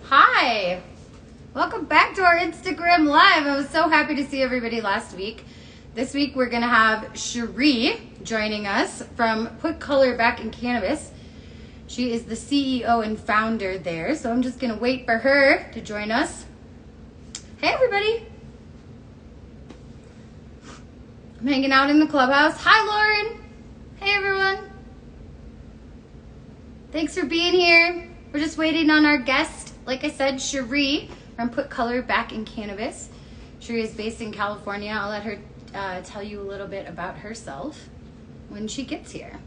Hi! Welcome back to our Instagram Live. I was so happy to see everybody last week. This week we're going to have Cherie joining us from Put Color Back in Cannabis. She is the CEO and founder there, so I'm just going to wait for her to join us. Hey everybody! I'm hanging out in the clubhouse. Hi Lauren! Hey everyone! Thanks for being here. We're just waiting on our guest. Like I said, Cherie from Put Color Back in Cannabis. Cherie is based in California. I'll let her tell you a little bit about herself when she gets here.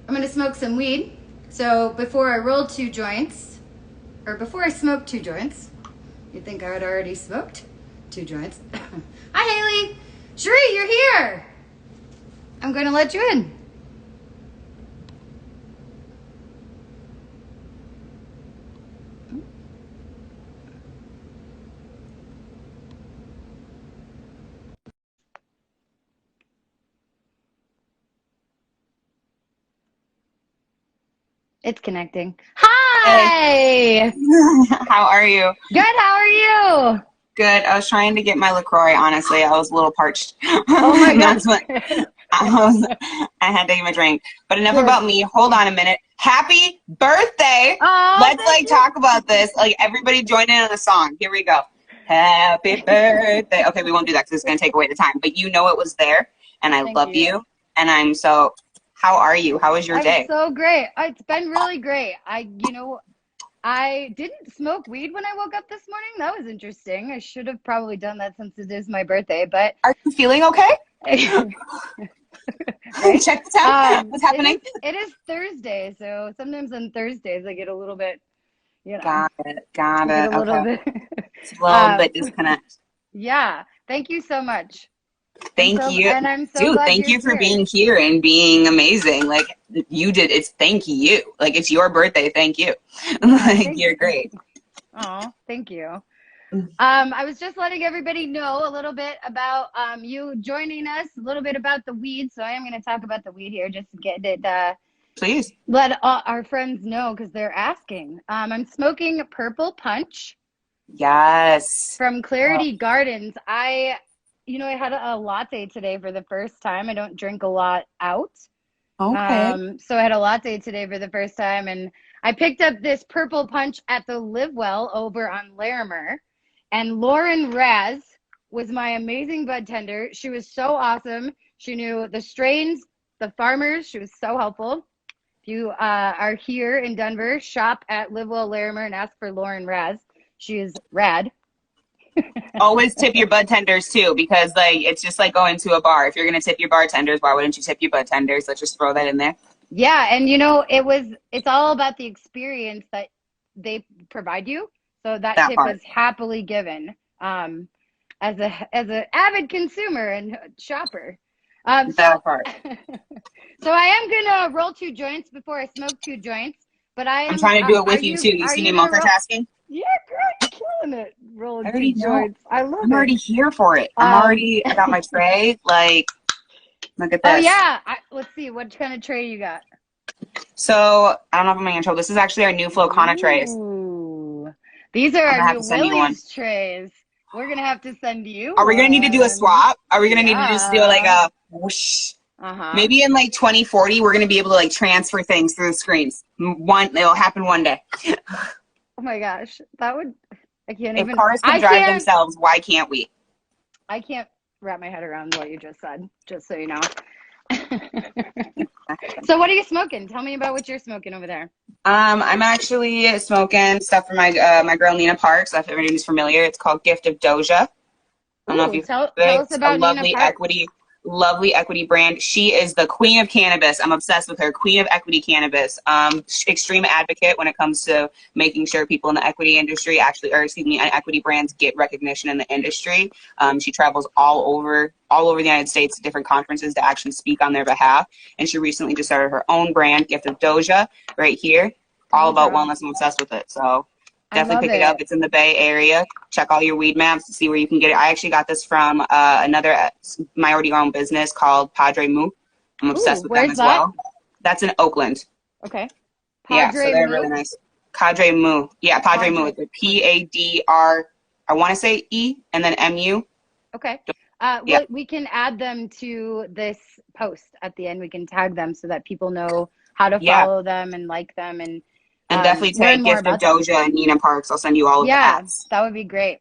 I'm gonna smoke some weed. So before I roll 2 joints, or before I smoke 2 joints, you'd think I had already smoked 2 joints. Hi Haley! Cherie, you're here! I'm gonna let you in. It's connecting. Hi! Hey. How are you? Good, how are you? Good. I was trying to get my LaCroix, honestly. I was a little parched. Oh my God. I had to get my drink. But enough about me. Hold on a minute. Happy birthday! Oh, Let's talk about this. Like everybody join in on a song. Here we go. Happy birthday. Okay, we won't do that because it's going to take away the time. But you know it was there, and I love you. And I'm so... How are you? How was your day? I'm so great. It's been really great. I didn't smoke weed when I woke up this morning. That was interesting. I should have probably done that since it is my birthday, but... Are you feeling okay? Right? Check this out. What's happening? It is Thursday, so sometimes on Thursdays I get a little bit, Got it. A little bit. It's a little bit disconnect. Yeah. Thank you so much. Thank you. And I'm so Dude, glad thank you for here. being here and being amazing. Like you did, it's thank you. Like it's your birthday, thank you. Like you're great. Oh, thank you. I was just letting everybody know a little bit about you joining us, a little bit about the weed. So I am going to talk about the weed here just to get it. Please. Let our friends know because they're asking. I'm smoking Purple Punch. Yes. From Clarity Gardens. I had a latte today for the first time. I don't drink a lot out. Okay. So I had a latte today for the first time, and I picked up this Purple Punch at the Live Well over on Larimer. And Lauren Raz was my amazing bud tender. She was so awesome. She knew the strains, the farmers. She was so helpful. If you are here in Denver, shop at Live Well Larimer and ask for Lauren Raz. She is rad. Always tip your bud tenders too, because like it's just like going to a bar. If you're gonna tip your bartenders, why wouldn't you tip your bud tenders? Let's just throw that in there. Yeah, and it's all about the experience that they provide you. So that tip part is happily given as an avid consumer and shopper. That part. So I am gonna roll 2 joints before I smoke 2 joints, but I'm trying to do it with you too. You see me multitasking? Yeah, girl, you're killing it. Rolling 2 know. joints. I love it. I'm already here for it. I got my tray. Like, look at this. Oh yeah. Let's see. What kind of tray you got? So I don't know if I'm gonna show. This is actually our new Flocana trays. Ooh. These are our new Willie's trays. We're gonna have to send you. Are we gonna need to do a swap? Are we gonna need to just do like a whoosh? Maybe in like 2040, we're gonna be able to like transfer things through the screens. It'll happen one day. Oh my gosh, I can't if even. Cars can drive themselves, why can't we? I can't wrap my head around what you just said. Just so you know. So what are you smoking? Tell me about what you're smoking over there. I'm actually smoking stuff from my my girl Nina Parks. If everybody's familiar, it's called Gift of Doja. I don't know if you've tell us about lovely lovely equity brand. She is the queen of cannabis. I'm obsessed with her. Queen of equity cannabis. Extreme advocate when it comes to making sure people in the equity industry equity brands get recognition in the industry. She travels all over the United States to different conferences to actually speak on their behalf. And she recently just started her own brand, Gift of Doja, right here. All about wellness. I'm obsessed with it. So definitely pick it up. It's in the Bay Area. Check all your weed maps to see where you can get it. I actually got this from another minority-owned business called Padre Moo. I'm obsessed with them as well. That's in Oakland. Okay. Yeah, so they're really nice. Padre Mu. Yeah, Padre Mu. Padre. It's Padr. I want to say E and then MU. Okay. Yeah, Well, we can add them to this post at the end. We can tag them so that people know how to yeah. follow them and like them and And definitely learn tag more Gift of about them. Doja and Nina Parks. I'll send you all of the Yeah, ads. that would be great.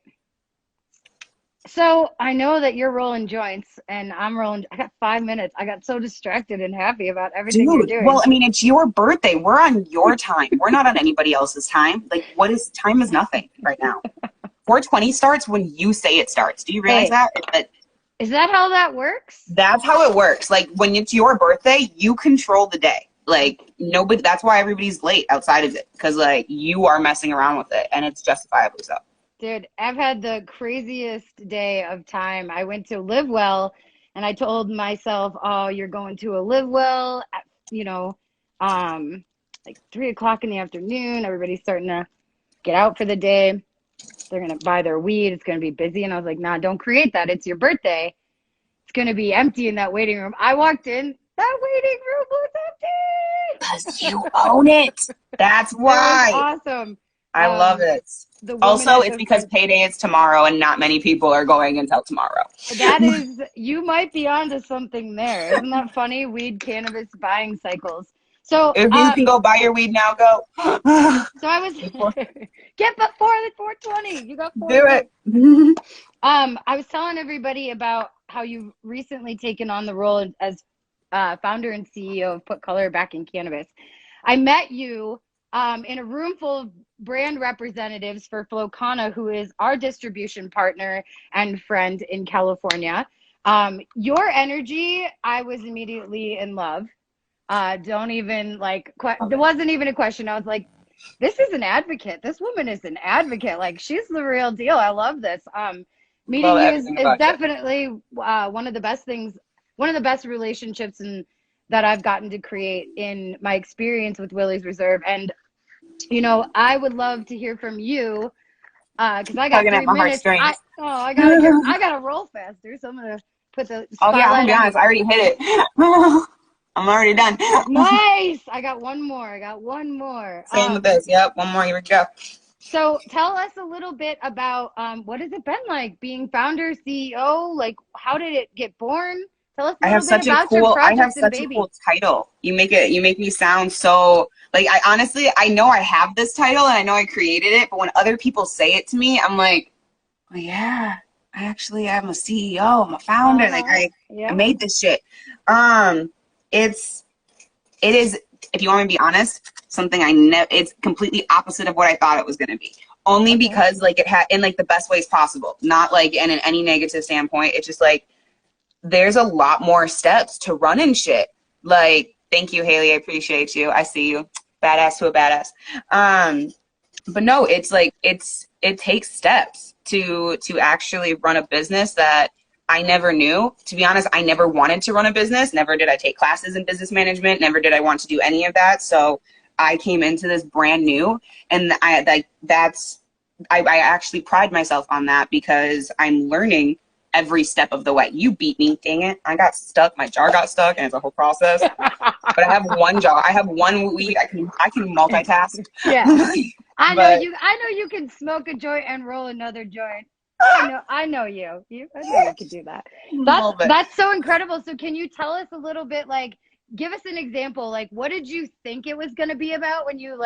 So I know that you're rolling joints and I'm rolling. I got 5 minutes. I got so distracted and happy about everything you're Dude, well, doing. I mean, it's your birthday. We're on your time. We're not on anybody else's time. Like, time is nothing right now. 420 starts when you say it starts. Do you realize Hey, that? is that how that works? That's how it works. Like, when it's your birthday, you control the day. Like, nobody, that's why everybody's late outside of it. Because, like, you are messing around with it, and it's justifiably so. Dude, I've had the craziest day of time. I went to Live Well and I told myself, oh, you're going to a Live Well at, like 3 o'clock in the afternoon. Everybody's starting to get out for the day. They're going to buy their weed. It's going to be busy. And I was like, nah, don't create that. It's your birthday. It's going to be empty in that waiting room. I walked in. That waiting room was empty. Because you own it. That's It why. was awesome. I love it. The woman Also, at it's the because front. payday is tomorrow and not many people are going until tomorrow. That is, you might be onto something there. Isn't that funny? Weed, cannabis buying cycles. So, If you can go buy your weed now, go. so I was get but for the 420. You got 4 Do minutes. it. I was telling everybody about how you've recently taken on the role as founder and CEO of Put Color Back in Cannabis. I met you in a room full of brand representatives for Flocana, who is our distribution partner and friend in California. Your energy, I was immediately in love. Don't even there wasn't even a question. I was like, this is an advocate. This woman is an advocate. Like, she's the real deal. I love this. Meeting Love you everything is about you. definitely one of the best things, one of the best relationships that I've gotten to create in my experience with Willie's Reserve. And, I would love to hear from you because I got Tugging at three my minutes. heartstrings. I gotta roll faster. So I'm gonna put the Oh yeah, I'm spotlight gonna be on honest. you. I already hit it. I'm already done. Nice. I got one more. Same with this. Yep. One more. Here we go. So tell us a little bit about what has it been like being founder, CEO? Like, how did it get born? Tell us a little bit about your I have project and such a baby. cool title. You make me sound so like I know I have this title and I know I created it, but when other people say it to me, I'm like, oh yeah, I actually am a CEO, I'm a founder, like I Yeah. made this shit. It is, if you want me to be honest, something it's completely opposite of what I thought it was gonna be. Only Okay. because like it had in like the best ways possible. Not like in any negative standpoint. It's just like there's a lot more steps to running shit. Like, thank you, Haley. I appreciate you. I see you. Badass to a badass. But no, it's like it takes steps to actually run a business that I never knew. To be honest, I never wanted to run a business. Never did I take classes in business management. Never did I want to do any of that. So I came into this brand new, and I actually pride myself on that because I'm learning every step of the way. You beat me, dang it. I got stuck. My jar got stuck, and it's a whole process. But I have one jar. I have one weed. I can multitask. Yeah. I know But you can smoke a joint and roll another joint. I know you. I know you can do that. That's so incredible. So can you tell us a little bit, like, give us an example, like, what did you think it was going to be about when you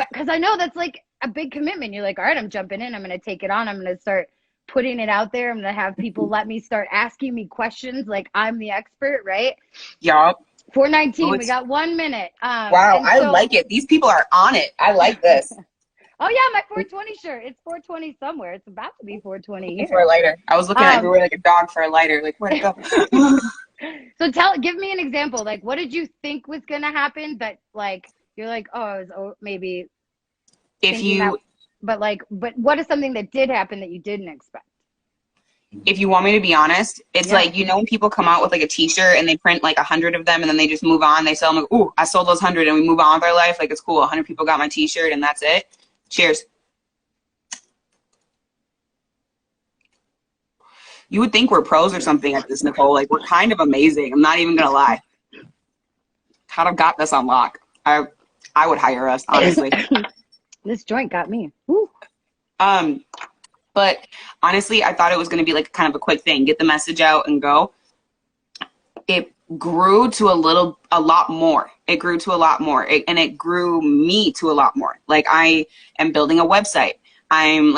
because I know that's like a big commitment. You're like, all right, I'm jumping in. I'm going to take it on. I'm going to start putting it out there. I'm going to have people let me start asking me questions like I'm the expert, right? yup. 419. We got 1 minute. Wow, I like it. These people are on it. I like this. Oh yeah, my 420 shirt. It's 420 somewhere. It's about to be 420 here. For a lighter. I was looking everywhere like a dog for a lighter. Like, where'd it go? So give me an example. Like, what did you think was gonna happen? That like you're like, maybe. But what is something that did happen that you didn't expect? If you want me to be honest, it's like, when people come out with like a t-shirt and they print like 100 of them and then they just move on, they sell them like, ooh, I sold those 100 and we move on with our life. Like, it's cool. 100 people got my t-shirt and that's it. Cheers. You would think we're pros or something at this, Nicole. Like, we're kind of amazing. I'm not even going to lie. Kind of got this on lock. I would hire us, honestly. This joint got me. Woo. Um, but honestly, I thought it was going to be like kind of a quick thing, get the message out and go. It grew to a lot more. It grew to a lot more. And it grew me to a lot more. Like I am building a website. I'm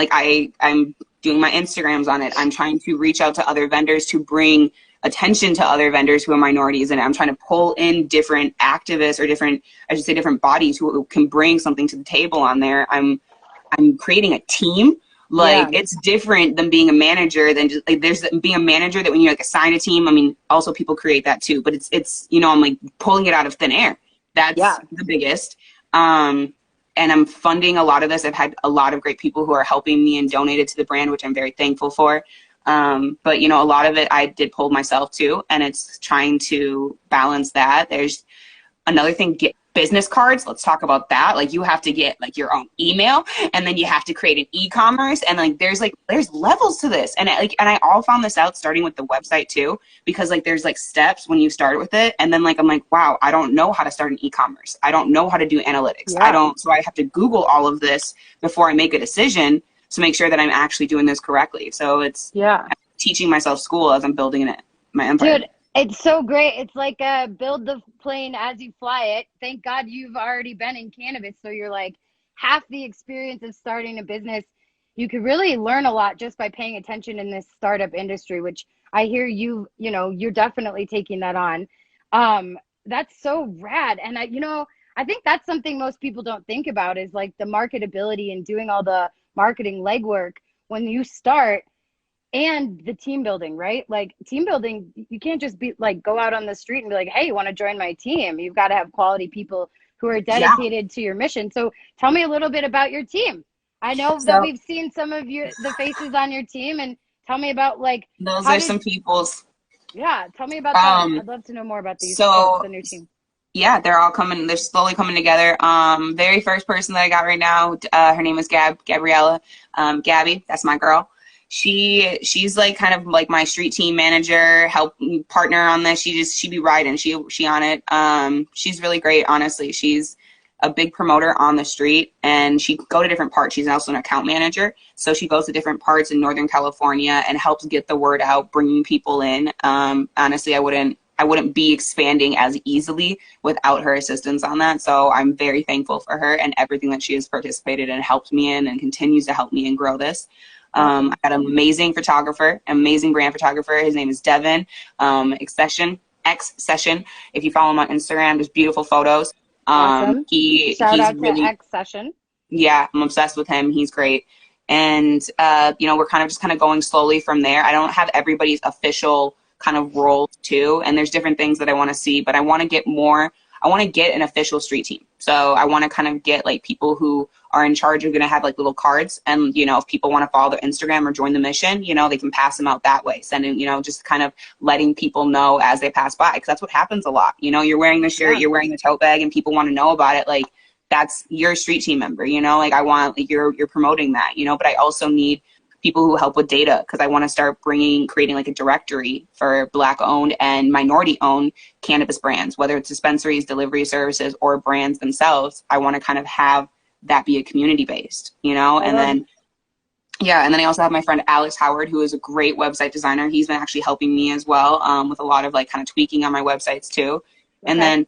doing my Instagrams on it. I'm trying to reach out to other vendors to bring attention to other vendors who are minorities. And I'm trying to pull in different activists or different bodies who can bring something to the table on there. I'm creating a team. Like it's different than being a manager than just like there's being a manager that when you like assign a team, I mean, also people create that too, but it's, you know, I'm like pulling it out of thin air. That's the biggest. And I'm funding a lot of this. I've had a lot of great people who are helping me and donated to the brand, which I'm very thankful for. But you know, a lot of it I did pull myself too, and it's trying to balance that. There's another thing, get business cards. Let's talk about that. Like you have to get like your own email, and then you have to create an e-commerce, and there's levels to this. And I all found this out starting with the website too, because like there's like steps when you start with it, and then like I'm like, wow, I don't know how to start an e-commerce. I don't know how to do analytics. So I have to Google all of this before I make a decision to make sure that I'm actually doing this correctly. So it's I'm teaching myself school as I'm building it, my empire. Dude, it's so great. It's like build the plane as you fly it. Thank God you've already been in cannabis, so you're like half the experience of starting a business. You could really learn a lot just by paying attention in this startup industry, which I hear you're definitely taking that on. That's so rad. And I think that's something most people don't think about is like the marketability and doing all the marketing legwork when you start. And the team building, right? Like team building, you can't just be like, go out on the street and be like, hey, you want to join my team? You've got to have quality people who are dedicated to your mission. So tell me a little bit about your team. I know that we've seen some of the faces on your team, and tell me about like, those are some people's. Yeah. Tell me about them. I'd love to know more about these folks on your team. Yeah, they're slowly coming together. Very first person that I got right now, her name is Gabriella. Gabby, that's my girl. She's like kind of like my street team manager, help partner on this. She be riding, she on it. She's really great, honestly. She's a big promoter on the street, and she go to different parts. She's also an account manager, so she goes to different parts in Northern California and helps get the word out, bringing people in. Honestly, I wouldn't be expanding as easily without her assistance on that. So I'm very thankful for her and everything that she has participated and helped me in and continues to help me and grow this. I got an amazing photographer, amazing brand photographer. His name is Devin, X Session. If you follow him on Instagram, there's beautiful photos. Awesome. Shout out really, to X Session. Yeah, I'm obsessed with him. He's great. And, we're kind of going slowly from there. I don't have everybody's official kind of roles too. And there's different things that I want to see, but I want to get an official street team. So I want to kind of get like people who are in charge of going to have like little cards. And, if people want to follow their Instagram or join the mission, they can pass them out that way. Sending, just kind of letting people know as they pass by. Cause that's what happens a lot. You're wearing the shirt, you're wearing the tote bag, and people want to know about it. Like that's your street team member, like I want, like you're promoting that, but I also need people who help with data, because I want to start creating like a directory for Black owned and minority owned cannabis brands, whether it's dispensaries, delivery services, or brands themselves. I want to kind of have that be a community based, and then I also have my friend Alex Howard, who is a great website designer. He's been actually helping me as well with a lot of like kind of tweaking on my websites too. Okay. And then,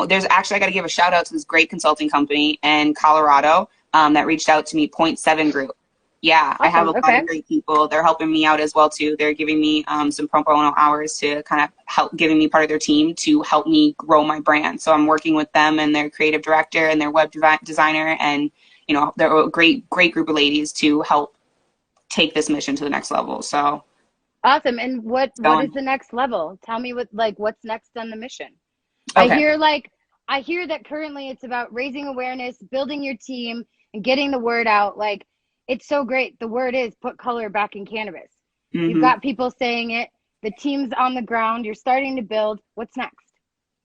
there's actually, I got to give a shout out to this great consulting company in Colorado that reached out to me, Point 7 Group. Yeah, awesome. I have a lot of great people. They're helping me out as well too. They're giving me some pro bono hours to kind of help, giving me part of their team to help me grow my brand. So I'm working with them and their creative director and their web designer, and they're a great group of ladies to help take this mission to the next level. So awesome. And what is the next level? Tell me what's next on the mission. Okay. I hear that currently it's about raising awareness, building your team, and getting the word out. Like, it's so great. The word is put color back in cannabis. Mm-hmm. You've got people saying it. The team's on the ground. You're starting to build. What's next?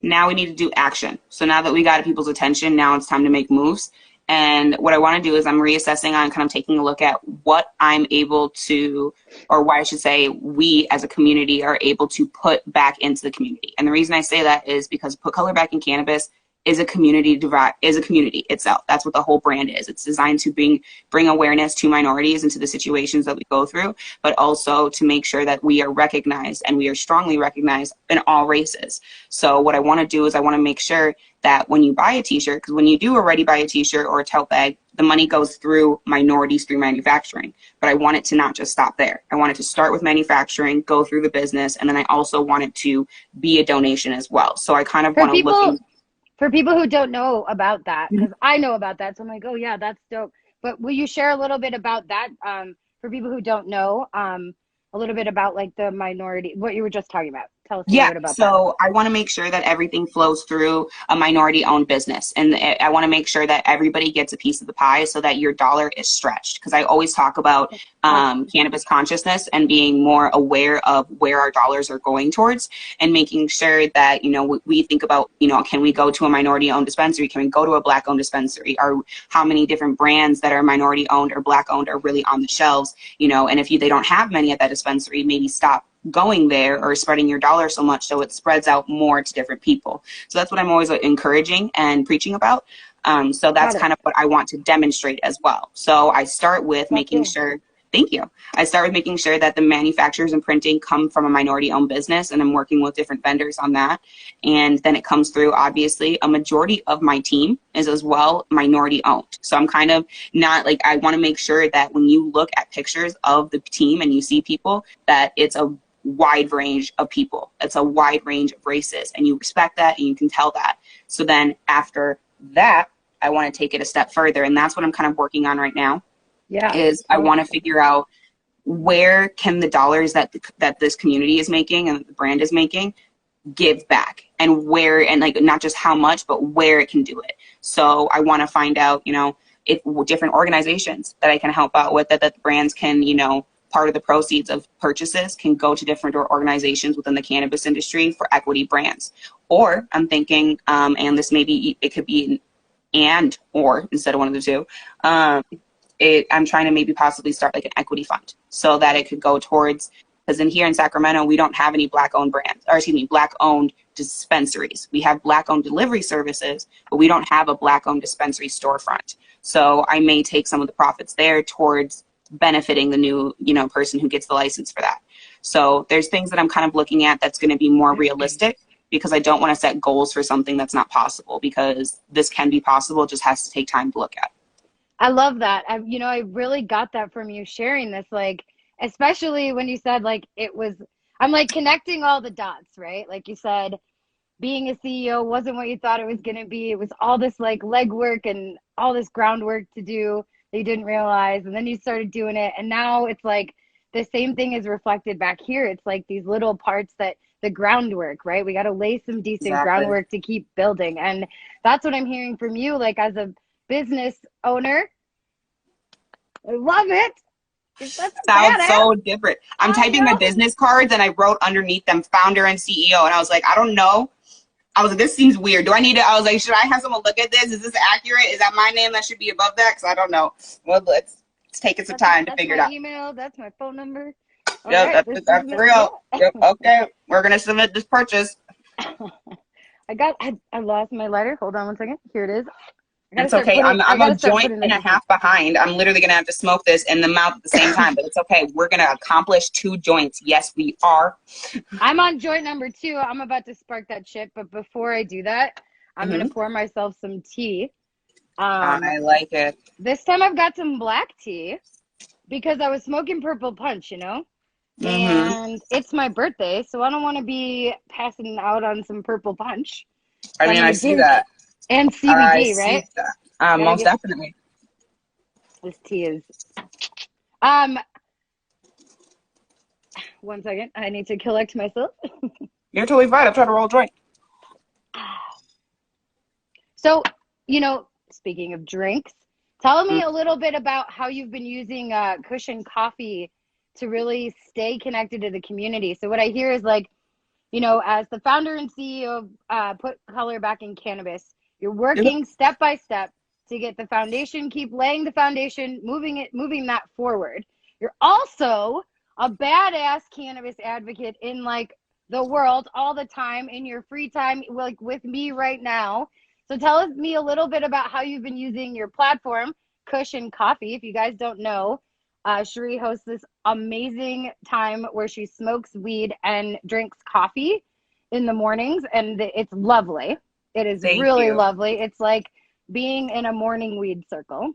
Now we need to do action. So now that we got people's attention, now it's time to make moves. And what I want to do is I'm reassessing on kind of taking a look at what I'm able to, or why I should say we as a community are able to put back into the community. And the reason I say that is because put color back in cannabis is a community itself. That's what the whole brand is. It's designed to bring awareness to minorities and to the situations that we go through, but also to make sure that we are recognized, and we are strongly recognized in all races. So what I want to do is I want to make sure that when you buy a t-shirt, because when you do already buy a t-shirt or a tote bag, the money goes through minorities through manufacturing. But I want it to not just stop there. I want it to start with manufacturing, go through the business, and then I also want it to be a donation as well. So I kind of For want to look people, in. for people who don't know about that, because I know about that, so I'm like, oh yeah, that's dope. But will you share a little bit about that, for people who don't know, a little bit about like the minority, what you were just talking about? Tell us a little Yeah, bit about that. so I want to make sure that everything flows through a minority-owned business, and I want to make sure that everybody gets a piece of the pie so that your dollar is stretched. Because I always talk about cannabis consciousness and being more aware of where our dollars are going towards, and making sure that, you know, we think about, you know, can we go to a minority-owned dispensary? Can we go to a Black-owned dispensary? Or how many different brands that are minority-owned or Black-owned are really on the shelves? You know, and if they don't have many at that dispensary, maybe stop going there or spreading your dollar so much so it spreads out more to different people. So that's what I'm always encouraging and preaching about. So that's kind of what I want to demonstrate as well. So I start with making sure, thank you. I start with making sure that the manufacturers and printing come from a minority-owned business, and I'm working with different vendors on that. And then it comes through, obviously, a majority of my team is as well minority-owned. So I'm kind of not like, I want to make sure that when you look at pictures of the team and you see people, that it's a wide range of people. It's a wide range of races, and you respect that and you can tell that. So then after that, I want to take it a step further, and that's what I'm kind of working on right now. Yeah. Is I want to figure out where can the dollars that this community is making and the brand is making give back, and where, and like not just how much, but where it can do it. So I want to find out, you know, if different organizations that I can help out with, that the brands can, you know, part of the proceeds of purchases can go to different organizations within the cannabis industry for equity brands. Or I'm thinking, and this maybe it could be an or instead of one of the two. I'm trying to maybe possibly start like an equity fund so that it could go towards, because in here in Sacramento, we don't have any Black-owned brands, or excuse me, Black-owned dispensaries. We have Black-owned delivery services, but we don't have a Black-owned dispensary storefront. So I may take some of the profits there towards benefiting the new, you know, person who gets the license for that. So there's things that I'm kind of looking at that's going to be more realistic, because I don't want to set goals for something that's not possible, because this can be possible. It just has to take time to look at. I love that. You know, I really got that from you sharing this, like, especially when you said like it was, I'm like connecting all the dots, right? Like you said, being a CEO wasn't what you thought it was going to be. It was all this like legwork and all this groundwork to do that you didn't realize. And then you started doing it. And now it's like the same thing is reflected back here. It's like these little parts that the groundwork, right? We got to lay some decent groundwork to keep building. And that's what I'm hearing from you, like as a business owner. I love it. Sounds so different. I'm typing my business cards, and I wrote underneath them founder and CEO, and I was like, I don't know. I was like, this seems weird. Do I need to, I was like, should I have someone look at this? Is this accurate? Is that my name that should be above that? Because I don't know. Well, let's take it some time to figure it out. That's my email. That's my phone number. Yep, right, that's real. Yep, okay. We're going to submit this purchase. I lost my lighter. Hold on one second. Here it is. It's okay. I'm a joint and a half behind. I'm literally going to have to smoke this in the mouth at the same time, but it's okay. We're going to accomplish 2 joints. Yes, we are. I'm on joint number 2. I'm about to spark that shit, but before I do that, I'm going to pour myself some tea. I like it. This time I've got some black tea because I was smoking Purple Punch, you know? And it's my birthday, so I don't want to be passing out on some Purple Punch. I mean, I see that. And CBD, right? Most definitely. This tea is. One second. I need to collect myself. You're totally fine. I'm trying to roll a joint. So, you know, speaking of drinks, tell me a little bit about how you've been using Cushion Coffee to really stay connected to the community. So what I hear is like, you know, as the founder and CEO of Put Color Back in Cannabis, you're working step by step to get the foundation, keep laying the foundation, moving that forward. You're also a badass cannabis advocate in like the world all the time in your free time, like with me right now. So tell me a little bit about how you've been using your platform, Cushion Coffee. If you guys don't know, Cherie hosts this amazing time where she smokes weed and drinks coffee in the mornings, and it's lovely. It is Thank really you. lovely. It's like being in a morning weed circle.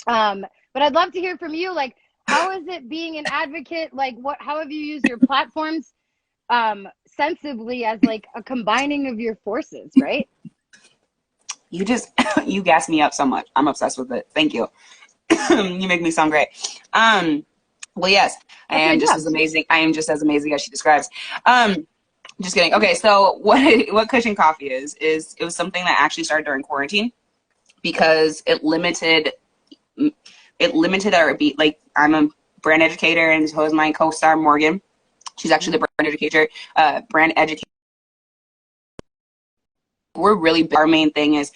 But I'd love to hear from you. Like, how is it being an advocate? Like, how have you used your platforms sensibly as like a combining of your forces, right? You just you gas me up so much. I'm obsessed with it. Thank you. You make me sound great. Well, yes, I That's my am just job. as amazing. I am just as amazing as she describes. Just kidding. Okay, so what Cushion Coffee is it was something that actually started during quarantine because it limited our beat. Like, I'm a brand educator, and so is my co-star Morgan. She's actually the brand educator. We're really, our main thing is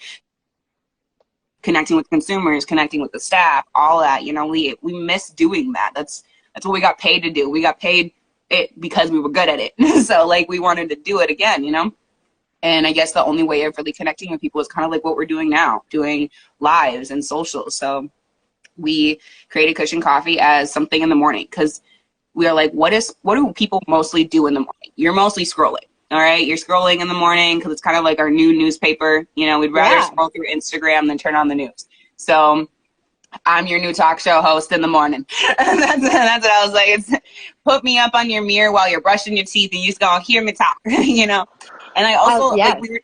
connecting with consumers, connecting with the staff, all that. You know, we miss doing that. That's what we got paid to do. We got paid it because we were good at it. So like, we wanted to do it again, you know? And I guess the only way of really connecting with people is kind of like what we're doing now, doing lives and socials. So we created Cushion Coffee as something in the morning, because we are like, what do people mostly do in the morning? You're mostly scrolling. All right, you're scrolling in the morning because it's kind of like our new newspaper. You know, we'd rather Yeah. scroll through Instagram than turn on the news. So I'm your new talk show host in the morning. That's what I was like. It's put me up on your mirror while you're brushing your teeth, and you just gonna hear me talk. You know. And I also like Yes.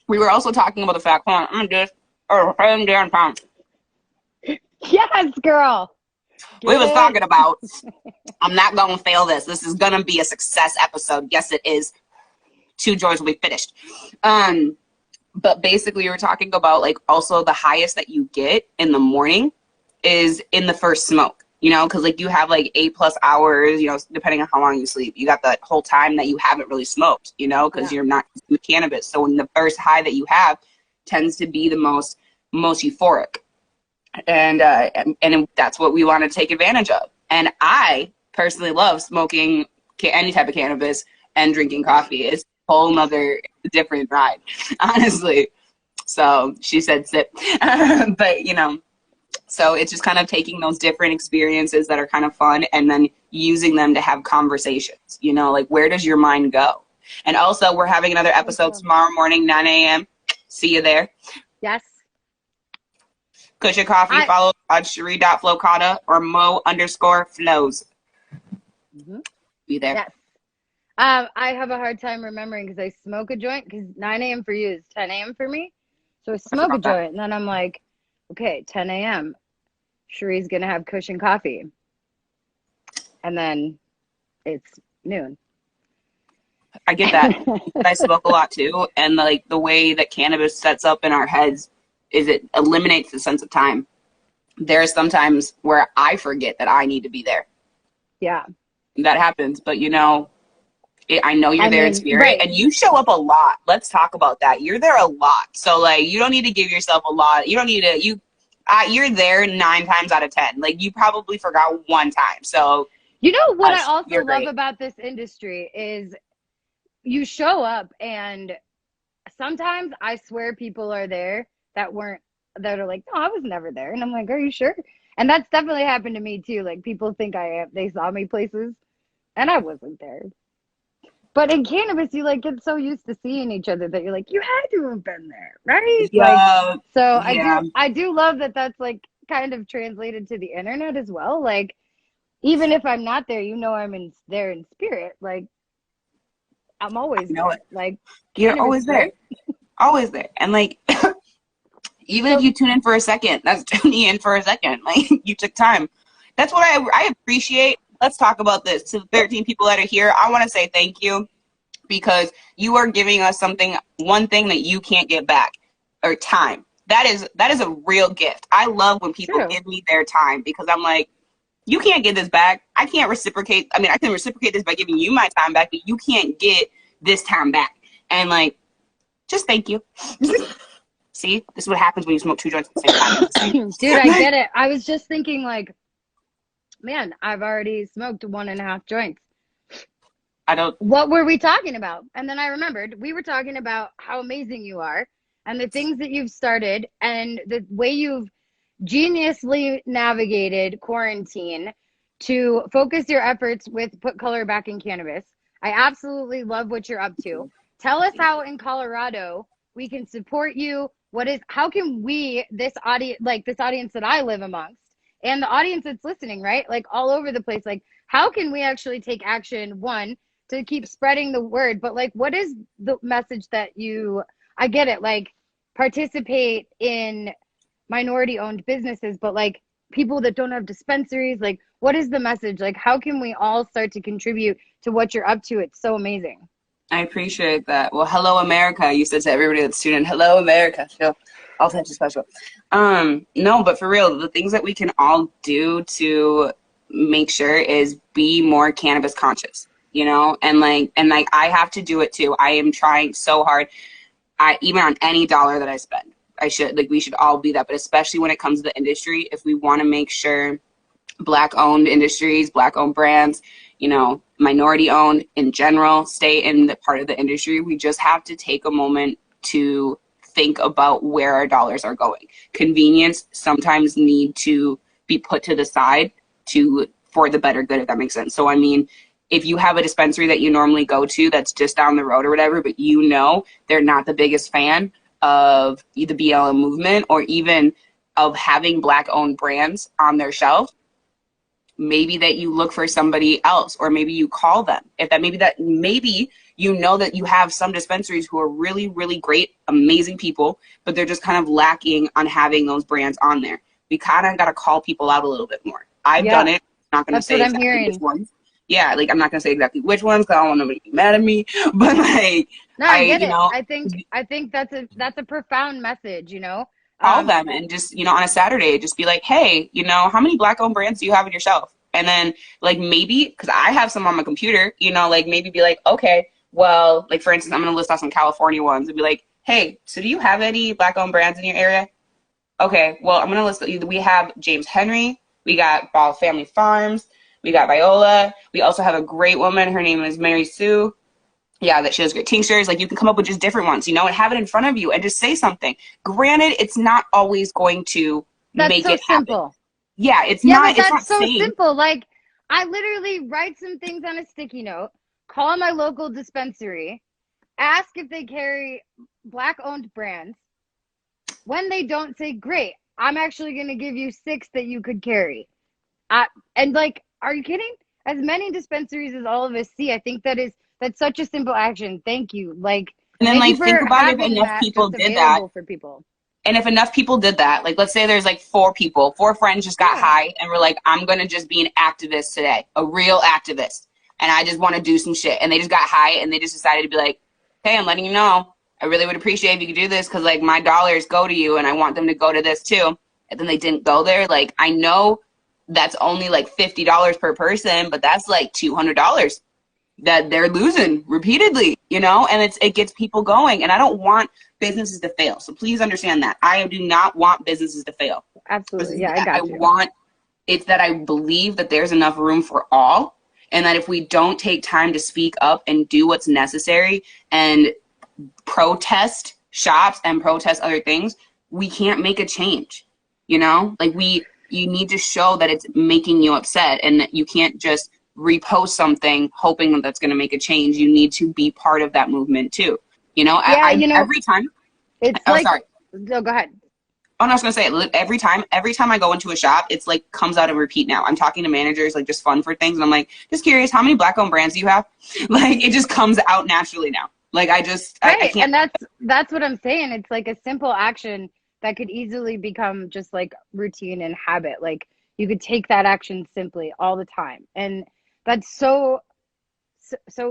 we were also talking about the fact. Hold on, I'm just damn pound. Yes, girl. We Get was it. talking about. I'm not gonna fail this. This is gonna be a success episode. Yes, it is. 2 joys will be finished. But basically, we were talking about like also the highest that you get in the morning is in the first smoke. You know, because like you have like 8+ hours. You know, depending on how long you sleep, you got that whole time that you haven't really smoked. You know, because Yeah. you're not with cannabis. So when the first high that you have tends to be the most euphoric, and that's what we want to take advantage of. And I personally love smoking any type of cannabis and drinking coffee. It's a whole nother different ride, honestly. So she said sip. But, you know, so it's just kind of taking those different experiences that are kind of fun and then using them to have conversations. You know, like, where does your mind go? And also, we're having another So episode true. tomorrow morning, 9 a.m. See you there. Yes. Cushion Coffee, I. follow on Cherie.Flocata or Mo_flows. Mhm. Be there. Yes. I have a hard time remembering because I smoke a joint, because 9 a.m. for you is 10 a.m. for me. So I I smoke a forgot that. joint, and then I'm like, okay, 10 a.m. Cherie's gonna have Cushion Coffee, and then it's noon. I get that. I smoke a lot too, and like the way that cannabis sets up in our heads is it eliminates the sense of time. There are sometimes where I forget that I need to be there. Yeah. That happens, but you know, I know you're I there in mean, spirit, right. and you show up a lot. Let's talk about that. You're there a lot, so like you don't need to give yourself a lot. You don't need to. You're there 9 times out of 10. Like, you probably forgot one time. So You know what I also you're love great. about this industry is you show up, and sometimes I swear people are there that are like, no, I was never there. And I'm like, are you sure? And that's definitely happened to me too. Like, people think they saw me places, and I wasn't there. But in cannabis, you like get so used to seeing each other that you're like, you had to have been there, right? Like, Yeah, so yeah. I do love that that's like kind of translated to the internet as well. Like, even if I'm not there, I'm there in spirit. Like, I'm I always know it. there. Like, You're cannabis, always there. right? Always there. And like, even if So you tune in for a second, that's tuning in for a second. Like, you took time. That's what I appreciate. Let's talk about this. To the 13 people that are here, I want to say thank you, because you are giving us one thing that you can't get back, or time. That is a real gift. I love when people true. give me their time, because I'm like, you can't get this back. I can't reciprocate. I mean, I can reciprocate this by giving you my time back, but you can't get this time back. And like, just thank you. See, this is what happens when you smoke 2 joints at the same time. See? Dude, I get it. I was just thinking, like, man, I've already smoked 1.5 joints. I don't. What were we talking about? And then I remembered we were talking about how amazing you are, and the things that you've started and the way you've geniusly navigated quarantine to focus your efforts with Put Color Back in Cannabis. I absolutely love what you're up to. Tell us how in Colorado we can support you. How can we, this audience that I live amongst, and the audience that's listening, right? Like all over the place, like how can we actually take action, one, to keep spreading the word, but like what is the message that I get it, like participate in minority owned businesses, but like people that don't have dispensaries, like what is the message? Like how can we all start to contribute to what you're up to? It's so amazing. I appreciate that. Well, hello, America. You said to everybody that's tuning in, hello, America. Feel all types of special. No, but for real, the things that we can all do to make sure is be more cannabis conscious, you know, and like I have to do it too. I am trying so hard. Even on any dollar that I spend, we should all be that, but especially when it comes to the industry, if we want to make sure Black owned industries, Black owned brands, you know, minority owned in general, stay in the part of the industry, we just have to take a moment to think about where our dollars are going. Convenience sometimes need to be put to the side for the better good, if that makes sense. So, I mean, if you have a dispensary that you normally go to that's just down the road or whatever, but you know they're not the biggest fan of the BLM movement or even of having Black owned brands on their shelf, maybe that you look for somebody else, or maybe you call them. Maybe you know that you have some dispensaries who are really, really great, amazing people, but they're just kind of lacking on having those brands on there. We kind of got to call people out a little bit more. I've done it. I'm not going to say exactly which ones. Yeah, like I'm not going to say exactly which ones because I don't want nobody to be mad at me. But like, no, I get it. I think that's a profound message, you know. Call them and just, you know, on a Saturday, just be like, hey, you know, how many Black owned brands do you have on your shelf? And then like maybe, because I have some on my computer, you know, like maybe be like, okay, well, like for instance, I'm going to list out some California ones and be like, hey, so do you have any Black owned brands in your area? Okay, well, I'm going to list, we have James Henry, we got Ball Family Farms, we got Viola, we also have a great woman, her name is Mary Sue. Yeah, that she has great tinctures. Like you can come up with just different ones, you know, and have it in front of you and just say something. Granted, it's not always going to make it simple. Happen. Yeah, it's yeah, not. But that's it's not so sane. simple. Like I literally write some things on a sticky note, call my local dispensary, ask if they carry Black owned brands. When they don't, say, great, I'm actually going to give you 6 that you could carry. And like, are you kidding? As many dispensaries as all of us see, I think that's such a simple action. Thank you. Like, and then like think about if enough people did that for people. And if enough people did that, like let's say there's like 4 friends just got high and were like, I'm going to just be an activist today, a real activist. And I just want to do some shit. And they just got high and they just decided to be like, hey, I'm letting you know, I really would appreciate if you could do this because like my dollars go to you and I want them to go to this too. And then they didn't go there. Like I know that's only like $50 per person, but that's like $200 that they're losing repeatedly, you know, and it gets people going. And I don't want businesses to fail. So please understand that. I do not want businesses to fail. Absolutely. Yeah, I got you. It's that I believe that there's enough room for all, and that if we don't take time to speak up and do what's necessary and protest shops and protest other things, we can't make a change, you know? Like you need to show that it's making you upset and that you can't just repost something hoping that that's going to make a change. You need to be part of that movement too. You know, yeah, every time. It's sorry. No, go ahead. Oh, no, I was going to say, every time I go into a shop, it's like comes out and repeat now. I'm talking to managers, like just fun for things. And I'm like, just curious, how many Black owned brands do you have? Like, it just comes out naturally now. Like, I can't. And that's what I'm saying. It's like a simple action that could easily become just like routine and habit. Like you could take that action simply all the time. And that's so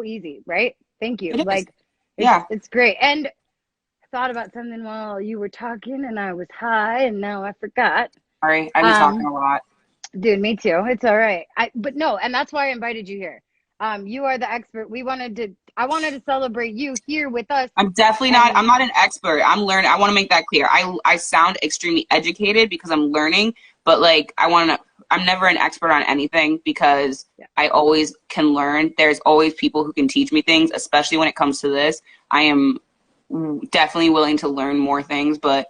easy, right? Thank you. Like, it's great. And I thought about something while you were talking and I was high and now I forgot. Sorry, I've been talking a lot. Dude, me too. It's all right. But no, and that's why I invited you here. You are the expert. I wanted to celebrate you here with us. I'm not an expert. I'm learning. I want to make that clear. I sound extremely educated because I'm learning, but like I'm never an expert on anything because I always can learn. There's always people who can teach me things, especially when it comes to this. I am definitely willing to learn more things, but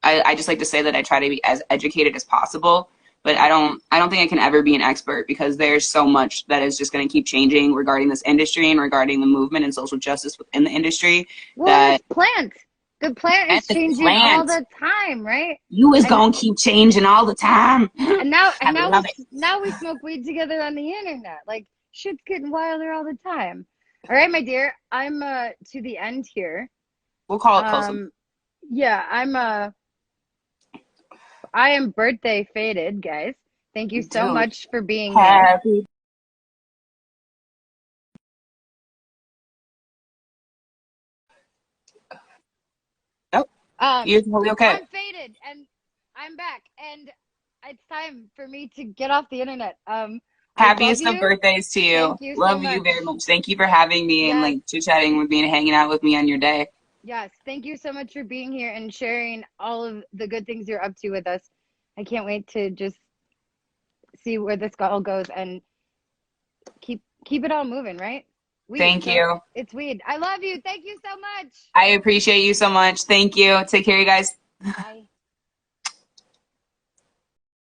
I just like to say that I try to be as educated as possible. But I don't think I can ever be an expert because there's so much that is just going to keep changing regarding this industry and regarding the movement and social justice within the industry. Well, and That this plant, the plant and is this changing all plant, the time, right? you is And gonna keep changing all the time. and now I and now love we it. now we smoke weed together on the internet. Like shit's getting wilder all the time. All right, my dear, I'm to the end here. We'll call it close. Um, yeah, I am birthday faded, guys. Thank you so Dude, much for being here. happy. Nope, Um, you're totally okay. I'm faded and I'm back, and it's time for me to get off the internet. I love Happiest of you. birthdays to you. Thank you so Love you much. very much. Thank you for having me and Yes, like chit chatting with me and hanging out with me on your day. yes. Thank you so much for being here and sharing all of the good things you're up to with us. I can't wait to just see where this all goes and keep it all moving, right? Weed. Thank So you. it's weed. I love you. Thank you so much. I appreciate you so much. Thank you. Take care, you guys. Bye.